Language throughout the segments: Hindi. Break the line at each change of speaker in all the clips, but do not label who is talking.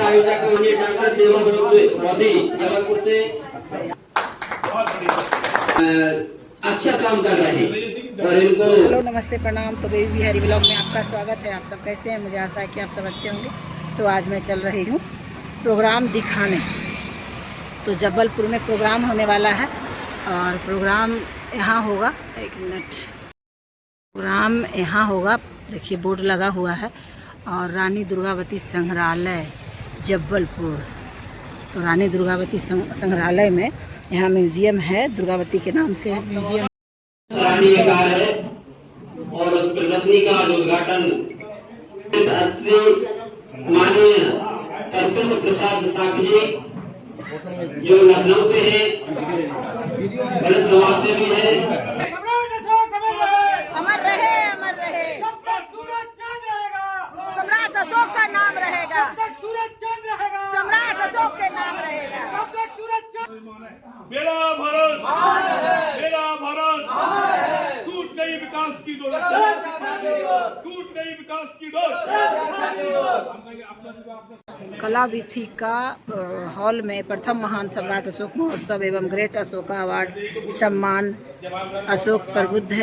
आयोजक माननीय डॉक्टर देवानंद मोदी जबलपुर से अच्छा काम कर रहे हैं और इनको
हेलो नमस्ते प्रणाम। तो बेबी बिहारी ब्लॉग में आपका स्वागत है। आप सब कैसे हैं? मुझे आशा है कि आप सब अच्छे होंगे। तो आज मैं चल रही हूँ प्रोग्राम दिखाने। तो जबलपुर में प्रोग्राम होने वाला है और प्रोग्राम यहाँ होगा, एक मिनट, प्रोग्राम यहाँ होगा। देखिए बोर्ड लगा हुआ है और रानी दुर्गावती संग्रहालय जबलपुर। तो रानी दुर्गावती संग्रहालय में यहाँ म्यूजियम है, दुर्गावती के नाम से म्यूजियम
सराहनीय कार्य है और उस प्रदर्शनी का उद्घाटन माननीय तरपिंद्र प्रसाद साख जी जो लखनऊ से है, बड़े समाज से भी है।
अमर रहे, अमर रहे, सम्राट अशोक का नाम रहेगा, सम्राट अशोक के नाम रहेगा।
मेरा भारत, मेरा भारत, टूट गई विकास की डोर, टूट गई विकास की डोर।
कला वीथिका हॉल में प्रथम महान सम्राट अशोक महोत्सव एवं ग्रेट अशोका अवार्ड सम्मान अशोक प्रबुद्ध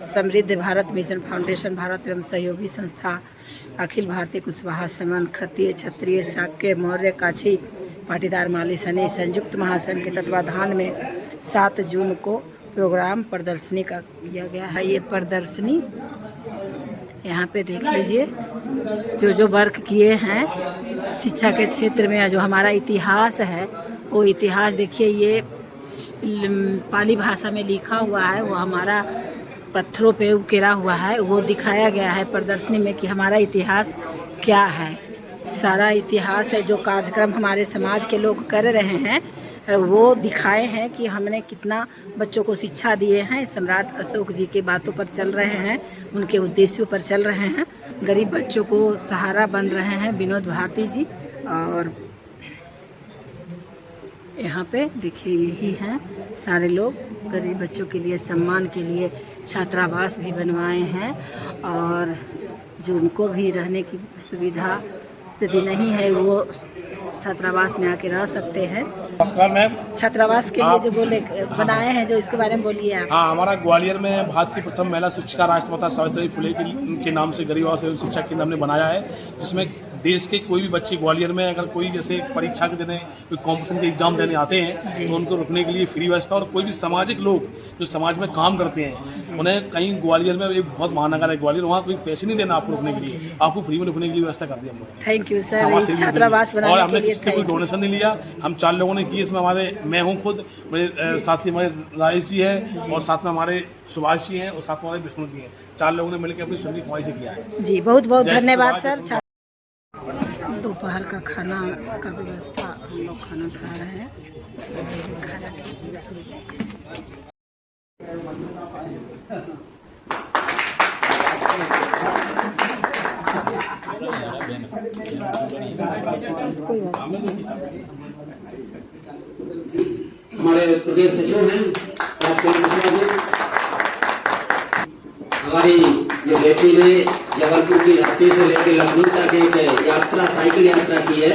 समृद्ध भारत मिशन फाउंडेशन भारत एवं सहयोगी संस्था अखिल भारतीय कुशवाहा सम्मान खत्तीय क्षत्रिय शाक्य मौर्य काछी पाटीदार माली सने संयुक्त महासंघ के तत्वाधान में 7 जून को प्रोग्राम प्रदर्शनी का किया गया है। ये प्रदर्शनी यहाँ पे देख लीजिए, जो वर्क किए हैं शिक्षा के क्षेत्र में, जो हमारा इतिहास है वो इतिहास देखिए, ये पाली भाषा में लिखा हुआ है, वो हमारा पत्थरों पे उकेरा हुआ है, वो दिखाया गया है प्रदर्शनी में कि हमारा इतिहास क्या है। सारा इतिहास है, जो कार्यक्रम हमारे समाज के लोग कर रहे हैं वो दिखाए हैं कि हमने कितना बच्चों को शिक्षा दिए हैं। सम्राट अशोक जी के बातों पर चल रहे हैं, उनके उद्देश्यों पर चल रहे हैं, गरीब बच्चों को सहारा बन रहे हैं विनोद भारती जी। और यहाँ पे देखिए यही हैं सारे लोग, गरीब बच्चों के लिए सम्मान के लिए छात्रावास भी बनवाए हैं और जो उनको भी रहने की सुविधा यदि नहीं है वो छात्रावास में आके रह सकते हैं।
नमस्कार मैम।
छात्रावास के लिए जो बोले बनाए हैं, जो इसके बारे में बोलिए आप।
हाँ, हमारा ग्वालियर में भारत की प्रथम महिला शिक्षिका राष्ट्रमाता सावित्री फुले के नाम से गरीब आवास एवं शिक्षा केंद्र हमने बनाया है, जिसमें देश के कोई भी बच्चे ग्वालियर में अगर कोई जैसे परीक्षा के देने, कोई कॉम्पिटिशन के एग्जाम देने आते हैं तो उनको रुकने के लिए फ्री व्यवस्था। और कोई भी सामाजिक लोग जो समाज में काम करते हैं उन्हें कहीं ग्वालियर में, एक बहुत महानगर है ग्वालियर, वहाँ कोई पैसे नहीं देना आपको रुकने के लिए, आपको फ्री में रुकने के लिए व्यवस्था कर दी हम लोग।
Thank you sir. छात्रावास बनाने
और हमने
के लिए
किसी से कोई डोनेशन नहीं लिया, हम 4 लोगों ने की। इसमें हमारे, मैं हूँ खुद, मेरे साथी हमारे राजेश जी हैं और साथ में हमारे सुभाष जी हैं और साथ में हमारे विष्णु जी हैं। 4 लोगों ने मिलकर अपनी सभी कमाई से किया है
जी। बहुत बहुत धन्यवाद सर। दोपहर का खाना का व्यवस्था, हम लोग खाना खा रहे हैं। कोई बात नहीं।
हमारे प्रदेश सचिव हैं हमारी जो बेटी ने जबलपुर की धरती से लेकर लखनऊ तक एक यात्रा, साइकिल यात्रा की है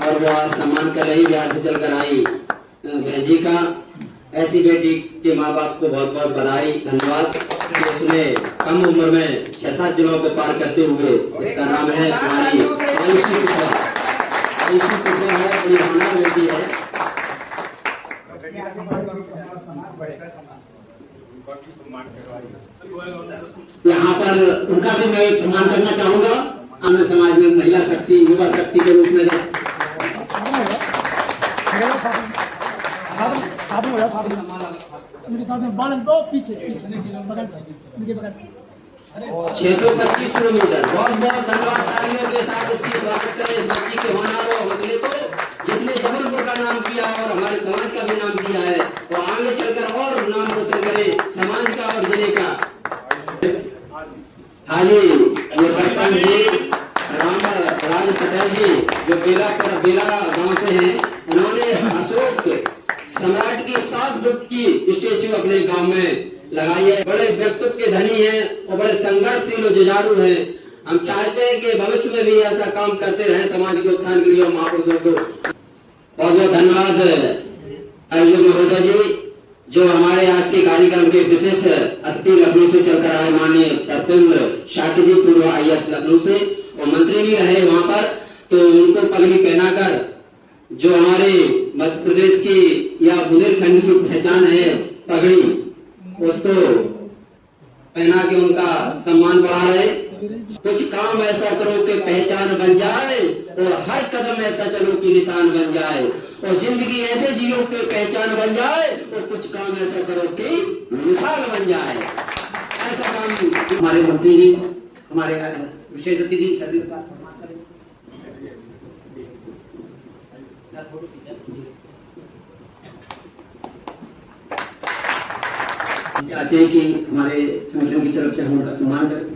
और वो आज सम्मान कर रही, बिहार से चलकर आई बहन जी का। ऐसी बेटी के माँ बाप को बहुत बहुत बधाई, धन्यवाद कि उसने कम उम्र में 6-7 जिलों को पार करते हुए, इसका नाम है हमारी आयुषी कुशवाहा। आयुषी कुशवाहा है, बड़ी होनहार बेटी है। यहाँ पर उनका भी मैं सम्मान करना चाहूँगा। हमने समाज में महिला शक्ति, युवा शक्ति के रूप में पीछे 625 किलोमीटर। बहुत बहुत धन्यवाद तालियों के साथ इसकी स्वागत करें इस बच्ची के होनहार और हौसले को, जिसने जबलपुर का नाम किया और हमारे समाज का भी नाम किया है। वो आगे चलकर और नाम रोशन करे समाज का और जिले का। हाँ जी, ये सरपंच जी राज पटेल जी जो बेला गांव से हैं, उन्होंने अशोक सम्राट की 7 फुट की स्टेचू अपने गांव में लगाई है। बड़े व्यक्तित्व के धनी हैं और बड़े संघर्षशील और जुझारू हैं। हम चाहते हैं कि भविष्य में भी ऐसा काम करते रहे समाज के उत्थान के लिए और महापुरुषों को बहुत बहुत धन्यवाद आयोजक महोदय जी, जो हमारे आज के कार्यक्रम के विशेष अतिथि लखनऊ से चलकर आए माननीय तपेंद्र शाक्य जी, पूर्व IAS लखनऊ से, और मंत्री भी रहे वहां पर, तो उनको पगड़ी पहनाकर जो हमारे मध्य प्रदेश की या बुंदेलखंड की पहचान है पगड़ी, उसको पहना के उनका सम्मान बढ़ा रहे। कुछ काम ऐसा करो कि पहचान बन जाए और हर कदम ऐसा चलो कि निशान बन जाए, और जिंदगी ऐसे जियो कि पहचान बन जाए, और कुछ काम ऐसा करो कि मिसाल बन जाए। ऐसा काम हमारे मंत्री जी, हमारे विशेष अतिथि सभी का चाहते हैं कि हमारे संगठन की तरफ से हम उनका सम्मान करें।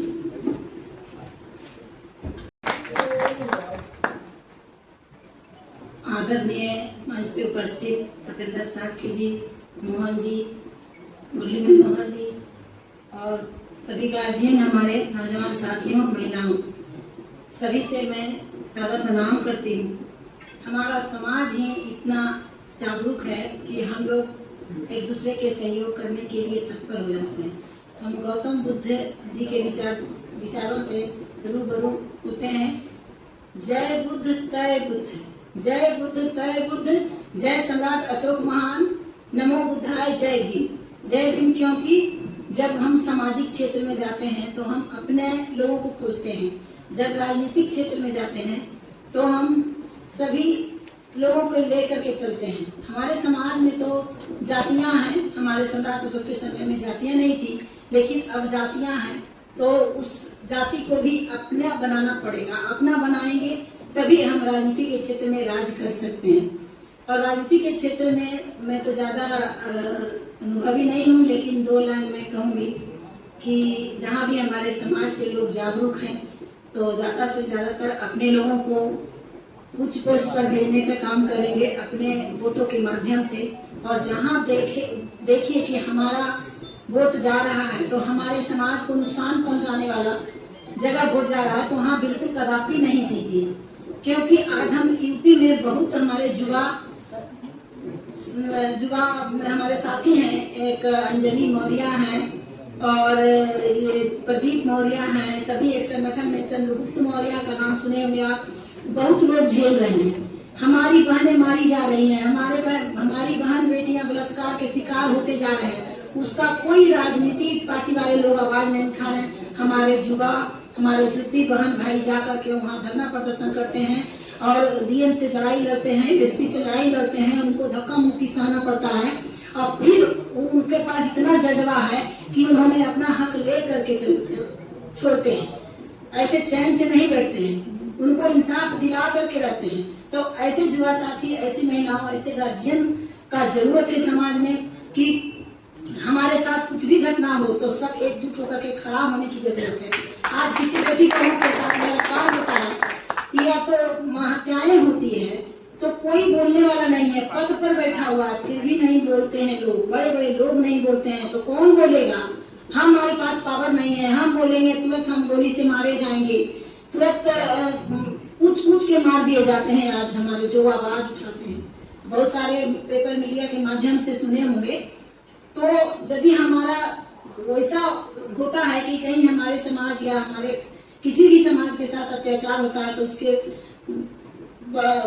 आदरणीय मंच पे उपस्थित तपेंद्र शाक्य जी, मोहन जी, मुरली मनोहर जी और सभी गार्जियन, हमारे नौजवान साथियों, महिलाओं, सभी से मैं सादर प्रणाम करती हूँ। हमारा समाज ही इतना जागरूक है कि हम लोग एक दूसरे के सहयोग करने के लिए तत्पर हो जाते हैं। हम गौतम बुद्ध जी के विचारों से रूबरू होते हैं। जय बुद्ध तय बुद्ध, जय बुद्ध तय बुद्ध, जय सम्राट अशोक महान, नमो बुद्धाय, जय भीम। जय भीम क्योंकि जब हम सामाजिक क्षेत्र में जाते हैं तो हम अपने लोगों को खोजते हैं, जब राजनीतिक क्षेत्र में जाते हैं तो हम सभी लोगों को लेकर के चलते हैं। हमारे समाज में तो जातियां हैं, हमारे सम्राट अशोक के समय में जातियां नहीं थी, लेकिन अब जातियां हैं, तो उस जाति को भी अपना बनाना पड़ेगा। अपना बनाएंगे तभी हम राजनीति के क्षेत्र में राज कर सकते हैं। और राजनीति के क्षेत्र में मैं तो ज़्यादा अनुभवी नहीं हूँ, लेकिन 2 लाइन मैं कहूँगी कि जहाँ भी हमारे समाज के लोग जागरूक हैं तो ज़्यादा से ज़्यादातर अपने लोगों को उच्च पोस्ट पर भेजने का काम करेंगे अपने वोटों के माध्यम से। और जहाँ देखिए कि हमारा वोट जा रहा है तो हमारे समाज को नुकसान पहुंचाने वाला जगह वोट जा रहा है, तो वहाँ बिल्कुल कदापि नहीं दीजिए। क्योंकि आज हम यूपी में बहुत हमारे युवा हमारे साथी हैं, एक अंजलि मौर्य हैं और ये प्रदीप मौर्य हैं, सभी एक संगठन में, चंद्रगुप्त मौर्य का नाम सुने होंगे आप। बहुत लोग झेल रहे हैं, हमारी बहनें मारी जा रही हैं, हमारी बहन बेटियां बलात्कार के शिकार होते जा रहे हैं। उसका कोई राजनीतिक पार्टी वाले लोग आवाज नहीं उठा रहे हैं। हमारे युवा, हमारे जुत्ती बहन भाई जाकर के वहाँ धरना प्रदर्शन करते हैं और डीएम से लड़ाई लड़ते हैं, एसपी से लड़ाई लड़ते हैं, उनको धक्का मुक्की सहना पड़ता है। और फिर उनके पास इतना जज्बा है कि उन्होंने अपना हक ले करके छोड़ते हैं, ऐसे चैन से नहीं बैठते हैं, उनको इंसाफ दिला करके रहते हैं। तो ऐसे युवा साथी, ऐसी महिलाओं, ऐसे गार्जियन का जरूरत है समाज में कि हमारे साथ कुछ भी घटना हो तो सब एकजुट होकर के खड़ा होने की जरूरत है। आज किसी बेटी बहू के साथ बलात्कार होता है या तो हत्याएं होती है तो कोई बोलने वाला नहीं है, पद पर बैठा हुआ है फिर भी नहीं बोलते हैं लोग, बड़े बड़े लोग नहीं बोलते हैं, तो कौन बोलेगा? हमारे पास पावर नहीं है, हम बोलेंगे तुरंत हम गोली से मारे जाएंगे, तुरंत कूच के मार दिए जाते हैं। आज हमारे जो आवाज उठाते हैं, बहुत सारे पेपर मीडिया के माध्यम से सुने होंगे। तो यदि हमारा वैसा होता है कि कहीं हमारे समाज या हमारे किसी भी समाज के साथ अत्याचार होता है तो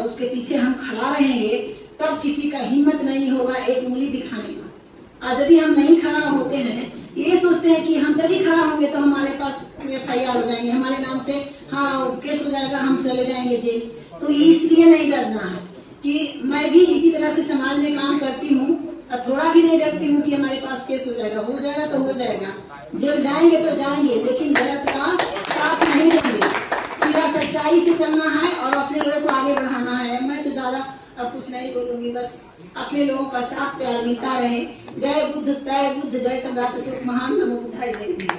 उसके पीछे हम खड़ा रहेंगे, तब किसी का हिम्मत नहीं होगा एक उंगली दिखाने का। आज यदि हम नहीं खड़ा होते हैं, ये सोचते हैं कि हम यदि खड़ा होंगे तो हमारे पास तैयार हो जाएंगे, हमारे नाम से हाँ केस हो जाएगा, हम चले जाएंगे जेल। तो इसलिए नहीं डरना है कि मैं भी इसी तरह से समाज में काम करती हूँ, थोड़ा भी नहीं डरती हूँ कि हमारे पास केस हो जाएगा तो हो जाएगा, जेल जाएंगे तो जाएंगे, लेकिन गलत का साथ नहीं देंगे। सीधा सच्चाई से चलना है और अपने लोगों को आगे बढ़ाना है। मैं तो ज्यादा अब कुछ नहीं बोलूंगी, बस अपने लोगों का साथ प्यार मिलता रहे। जय बुद्ध तय बुद्ध, जय सम्राट अशोक महान, नमो बुद्धाय, जय भीम।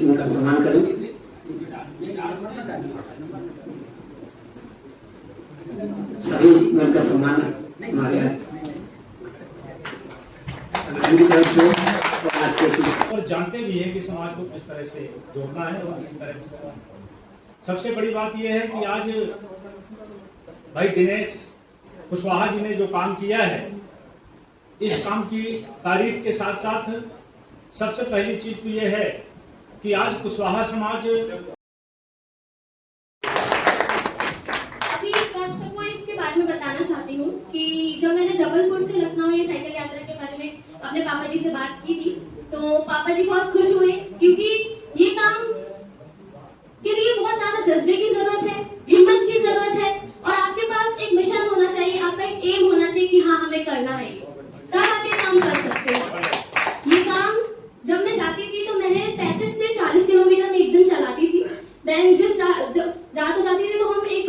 उनका सम्मान करें। सभी उनका सम्मान हमारे यहाँ की तरफ से।
और जानते भी
भी है कि समाज को किस तरह से जोड़ना है और किस तरह से चलाना है। सबसे बड़ी बात यह है कि आज भाई दिनेश कुशवाहा जी ने जो काम किया है, इस काम की तारीफ के साथ साथ सबसे पहली चीज तो यह है कि आज कुशवाहा समाज
आप सबको इसके बारे में बताना चाहती हूँ कि जब मैंने जबलपुर से लखनऊ ये साइकिल यात्रा के बारे में अपने पापा जी से बात की थी, तो पापा जी बहुत खुश हुए, क्योंकि ये काम के लिए बहुत ज्यादा जज्बे की जरूरत है, हिम्मत की जरूरत है, और आपके पास एक मिशन होना चाहिए, आपका एक एम होना चाहिए कि हाँ हमें करना है, तब आप ये काम कर सकते हो। ये काम जब मैं जाती थी तो मैंने 35 से 40 किलोमीटर में एक दिन चलाती थी। देन रात हो जाती थी तो हम एक,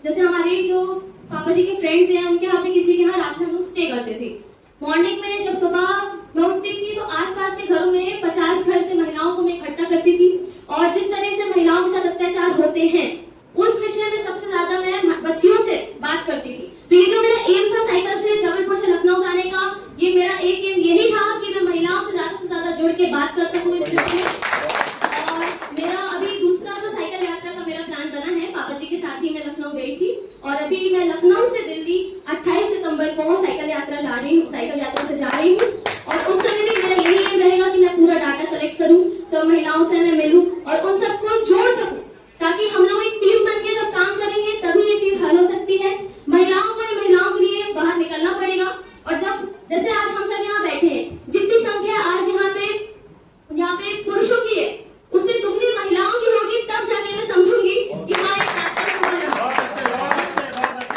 जैसे हमारे जो पापा जी के फ्रेंड्स हैं उनके यहाँ पे किसी के यहाँ रात में हम स्टे करते थे। मॉर्निंग में जब सुबह मैं उठती थी तो आसपास के घरों में 50 घर से महिलाओं को मैं इकट्ठा करती थी, और जिस तरह से महिलाओं के साथ अत्याचार होते हैं उस विषय में सबसे ज्यादा मैं बच्चियों से बात करती थी। तो ये जो मेरा एम था साइकिल से जबलपुर से लखनऊ जाने का, ये मेरा एक एम यही था कि मैं महिलाओं से ज्यादा जुड़ के बात कर सकूं इस विषय में। और मेरा अभी दूसरा जो साइकिल यात्रा का मेरा प्लान बना है, पापा जी के साथ ही मैं लखनऊ गई थी, और अभी मैं लखनऊ से दिल्ली 28 सितंबर को साइकिल यात्रा से जा रही हूँ, और उस समय भी मेरा यही एम रहेगा कि मैं पूरा डाटा कलेक्ट करूँ, सब महिलाओं से मैं मिलूं और उन सबको जोड़ सकूं, ताकि हम लोग एक टीम बनके जब काम करेंगे तभी ये चीज हल हो सकती है। महिलाओं के लिए बाहर निकलना पड़ेगा, और जब जैसे आज हम सब यहाँ बैठे हैं, जितनी संख्या आज यहाँ पे पुरुषों की है उससे दुगनी महिलाओं की होगी, तब जाके मैं समझूंगी कि हाँ एक कार्यक्रम हो रहा है।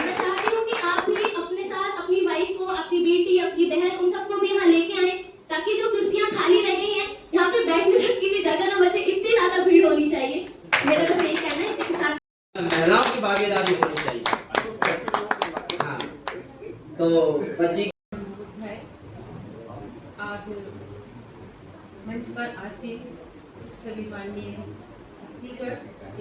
मैं चाहती हूँ कि आप भी अपने साथ अपनी वाइफ को, अपनी बेटी, अपनी बहन, उन सबको भी यहाँ लेके आए, ताकि जो कुर्सियाँ खाली रह गई हैं यहाँ पे बैठने तक की भी जगह न बचे, इतनी ज्यादा भीड़ होनी चाहिए। मेरा बस यही कहना है। इसके साथ
महिलाओं की भागीदारी होनी चाहिए। हाँ, तो बच्ची
है आज मंच पर आसीन सभी माननीय स्पीकर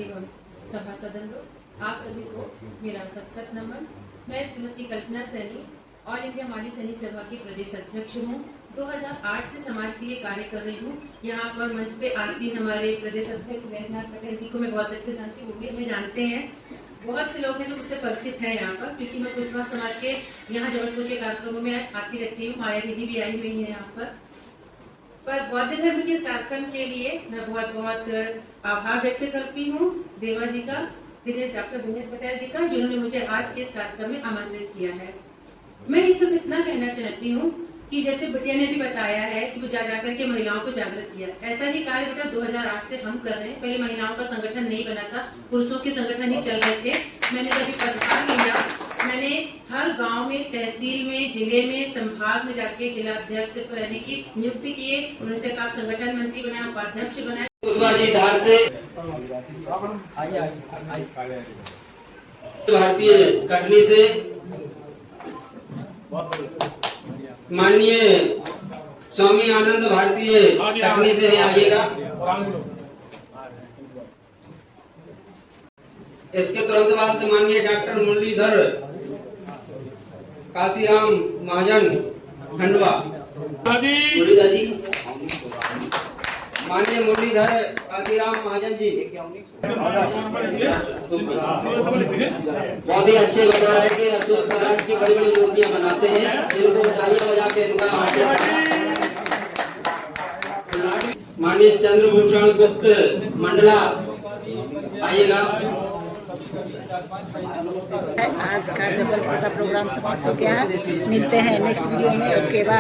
एवं सभा सदन लोग, आप सभी को मेरा सत नमन। मैं श्रीमती कल्पना सैनी ऑल इंडिया माली सैनी सभा की प्रदेश अध्यक्ष हूँ। 2008 से समाज के लिए कार्य कर रही हूँ। यहाँ पर मंच पे आसीन हमारे प्रदेश अध्यक्ष वैजनाथ पटेल जी को मैं बहुत अच्छे जानती हूँ, वो भी हमें जानते हैं। बहुत से लोग हैं जो मुझसे परिचित हैं यहाँ पर, क्योंकि मैं कुशवाहा समाज के यहाँ जबलपुर के कार्यक्रमों में आती रहती हूँ। माया दीदी भी आई हुई है यहाँ पर बौद्ध धर्म के इस कार्यक्रम के लिए मैं बहुत बहुत आभार व्यक्त करती हूँ देवा जी का, डॉक्टर दिनेश पटेल जी का, जिन्होंने मुझे आज के इस कार्यक्रम में आमंत्रित किया है। मैं ये सब इतना कहना चाहती हूँ कि जैसे बिटिया ने भी बताया है कि वो जा करके महिलाओं को जागृत किया, ऐसा ही कार्य बेटा 2008 से हम कर रहे हैं। पहले महिलाओं का संगठन नहीं बना था, पुरुषों के संगठन ही चल रहे थे। मैंने जब पदभार लिया, मैंने हर गांव में, तहसील में, जिले में, संभाग में जाके जिला अध्यक्ष रहने की नियुक्ति किए। उनसे कहा संगठन मंत्री बनाया, उपाध्यक्ष बनाया।
भारतीय कटनी से माननीय स्वामी आनंद भारतीय कटनी से आइएगा। इसके तुरंत बाद माननीय डॉक्टर मुरलीधर काशीराम महाजन खंडवा, मुरलीधर जी, माननीय मुरलीधर काशीराम महाजन जी, बहुत ही अच्छे बता रहे कि अशोक सम्राट की बड़ी बड़ी मूर्तियां बनाते हैं, जिनको तालियां बजा के इनका माननीय चंद्रभूषण गुप्त मंडला आइएगा।
आज का जबलपुर का प्रोग्राम समाप्त हो गया है। मिलते हैं नेक्स्ट वीडियो में। Okay bye.